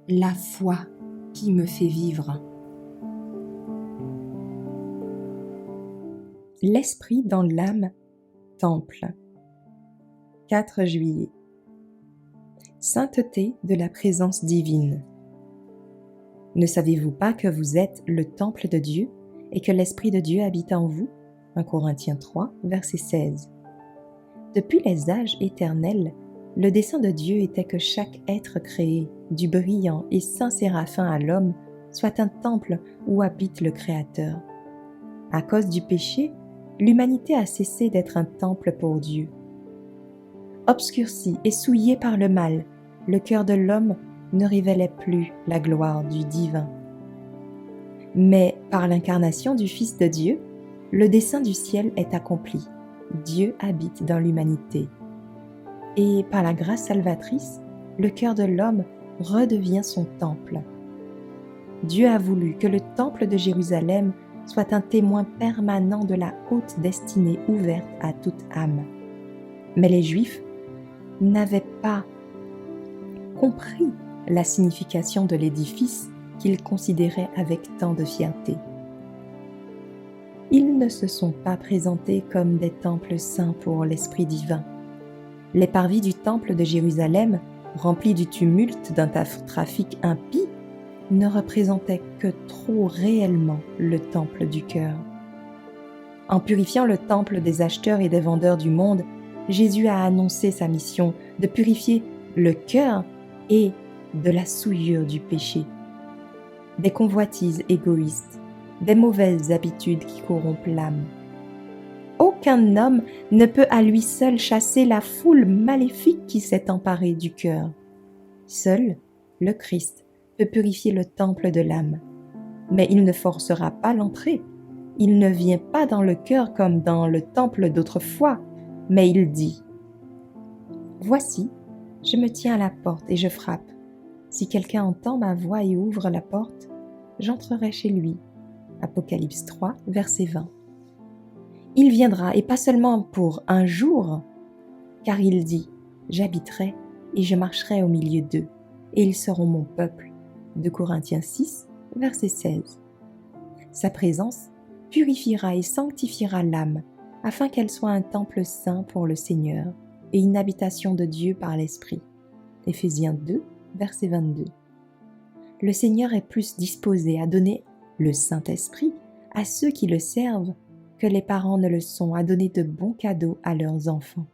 La foi qui me fait vivre. L'esprit dans l'âme, temple. 4 juillet. Sainteté de la présence divine. Ne savez-vous pas que vous êtes le temple de Dieu et que l'Esprit de Dieu habite en vous? 1 Corinthiens 3, verset 16. Depuis les âges éternels, le dessein de Dieu était que chaque être créé, du brillant et saint séraphin à l'homme, soit un temple où habite le Créateur. À cause du péché, l'humanité a cessé d'être un temple pour Dieu. Obscurci et souillé par le mal, le cœur de l'homme ne révélait plus la gloire du divin. Mais par l'incarnation du Fils de Dieu, le dessein du ciel est accompli. Dieu habite dans l'humanité. Et par la grâce salvatrice, le cœur de l'homme redevient son temple. Dieu a voulu que le temple de Jérusalem soit un témoin permanent de la haute destinée ouverte à toute âme. Mais les Juifs n'avaient pas compris la signification de l'édifice qu'ils considéraient avec tant de fierté. Ils ne se sont pas présentés comme des temples saints pour l'Esprit divin. Les parvis du temple de Jérusalem, remplis du tumulte d'un trafic impie, ne représentaient que trop réellement le temple du cœur. En purifiant le temple des acheteurs et des vendeurs du monde, Jésus a annoncé sa mission de purifier le cœur et de la souillure du péché, des convoitises égoïstes, des mauvaises habitudes qui corrompent l'âme. Aucun homme ne peut à lui seul chasser la foule maléfique qui s'est emparée du cœur. Seul le Christ peut purifier le temple de l'âme. Mais il ne forcera pas l'entrée. Il ne vient pas dans le cœur comme dans le temple d'autrefois, mais il dit « Voici, je me tiens à la porte et je frappe. Si quelqu'un entend ma voix et ouvre la porte, j'entrerai chez lui. » Apocalypse 3, verset 20. Il viendra, et pas seulement pour un jour, car il dit « J'habiterai et je marcherai au milieu d'eux, et ils seront mon peuple. » 2 Corinthiens 6, verset 16. Sa présence purifiera et sanctifiera l'âme, afin qu'elle soit un temple saint pour le Seigneur et une habitation de Dieu par l'Esprit. Éphésiens 2, verset 22. Le Seigneur est plus disposé à donner le Saint-Esprit à ceux qui le servent que les parents ne le sont à donner de bons cadeaux à leurs enfants.